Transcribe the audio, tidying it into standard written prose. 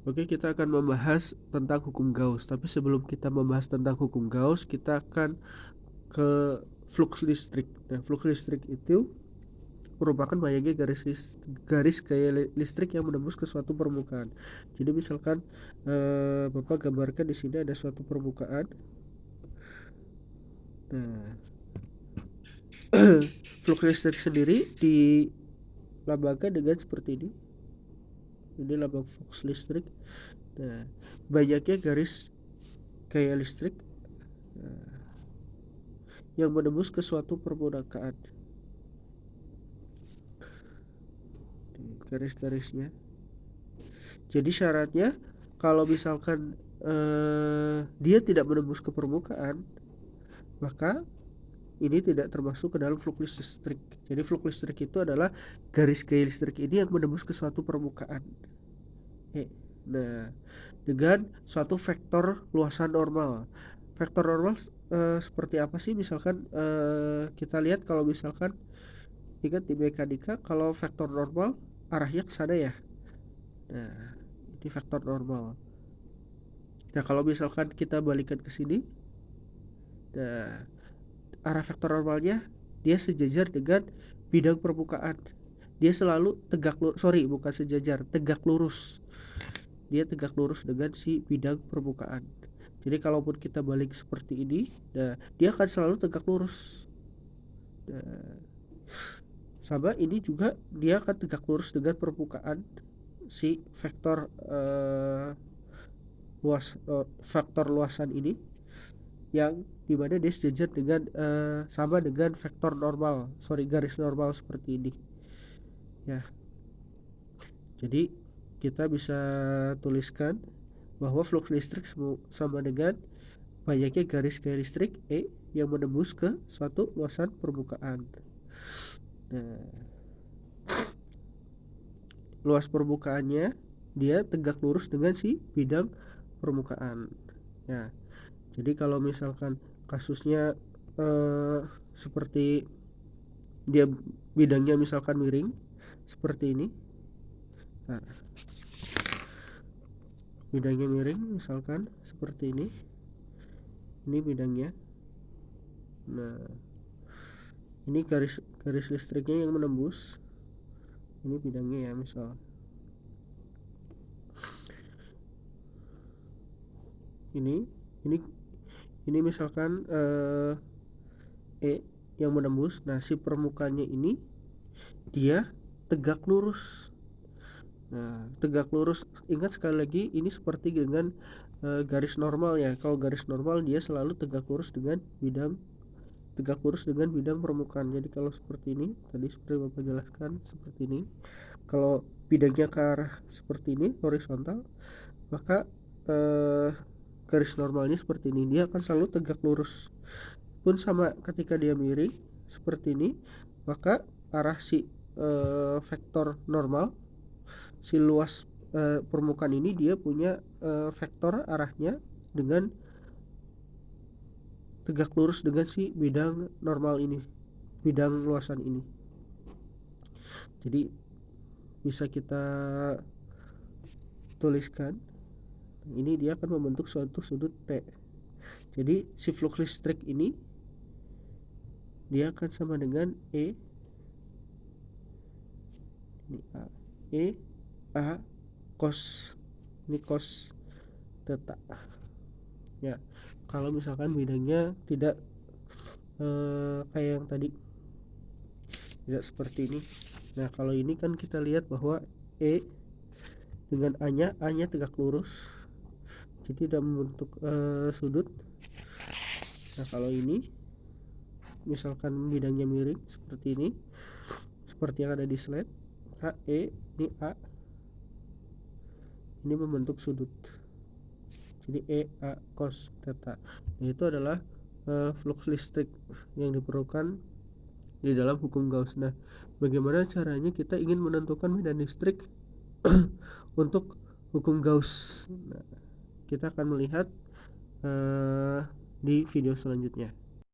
Oke, kita akan membahas tentang hukum Gauss. Tapi sebelum kita membahas tentang hukum Gauss, kita akan ke flux listrik. Nah, flux listrik itu merupakan banyaknya garis gaya listrik yang menembus ke suatu permukaan. Jadi misalkan Bapak gambarkan di sini ada suatu permukaan. Nah, flux listrik sendiri dilambangkan dengan seperti ini. Ini lambang flux listrik. Nah, banyaknya garis gaya listrik yang menembus ke suatu permukaan. Garis-garisnya. Jadi syaratnya kalau misalkan dia tidak menembus ke permukaan, maka ini tidak termasuk ke dalam flux listrik. Jadi flux listrik itu adalah garis gaya listrik ini yang menembus ke suatu permukaan. Nah, dengan suatu vektor luasan normal. Vektor normal seperti apa sih? Misalkan kita lihat kalau misalkan ingat di mekanika, kalau vektor normal arahnya ke sana ya. Nah, ini vektor normal. Nah, kalau misalkan kita balikan ke sini, nah, arah vektor normalnya dia sejajar dengan bidang permukaan. Dia selalu tegak lurus, bukan sejajar, tegak lurus. Dia tegak lurus dengan si bidang permukaan. Jadi kalaupun kita balik seperti ini, nah, dia akan selalu tegak lurus. Nah, sama ini juga dia akan tegak lurus dengan permukaan si vektor faktor luasan ini, yang dimana dia sejajar dengan sama dengan vektor normal, garis normal seperti ini ya. Jadi kita bisa tuliskan bahwa flux listrik sama dengan banyaknya garis gaya listrik E yang menembus ke suatu luasan permukaan. Nah, luas permukaannya dia tegak lurus dengan si bidang permukaan ya. Jadi kalau misalkan kasusnya seperti dia bidangnya misalkan miring seperti ini, nah, bidangnya miring misalkan seperti ini bidangnya. Nah, ini garis listriknya yang menembus, ini bidangnya ya, misal ini misalkan E yang menembus. Nah, si permukaannya ini dia tegak lurus. Nah, tegak lurus, ingat sekali lagi ini seperti dengan garis normal ya. Kalau garis normal dia selalu tegak lurus dengan bidang permukaan. Jadi kalau seperti ini, tadi seperti Bapak jelaskan seperti ini. Kalau bidangnya ke arah seperti ini, horizontal, maka garis normalnya seperti ini, dia akan selalu tegak lurus. Pun sama ketika dia miring seperti ini, maka arah si vektor normal, si luas permukaan ini dia punya vektor arahnya dengan tegak lurus dengan si bidang normal ini, bidang luasan ini. Jadi bisa kita tuliskan ini dia akan membentuk suatu sudut T. Jadi si flux listrik ini dia akan sama dengan ini A cos, ini cos theta ya. Kalau misalkan bidangnya tidak kayak yang tadi, tidak seperti ini. Nah, kalau ini kan kita lihat bahwa E dengan A nya tegak lurus, jadi tidak membentuk sudut. Nah, kalau ini misalkan bidangnya miring seperti ini, seperti yang ada di slide, ini A, ini membentuk sudut. Jadi E A cos theta. Nah, itu adalah flux listrik yang diperlukan di dalam hukum Gauss. Nah, bagaimana caranya kita ingin menentukan medan listrik untuk hukum Gauss? Nah, kita akan melihat di video selanjutnya.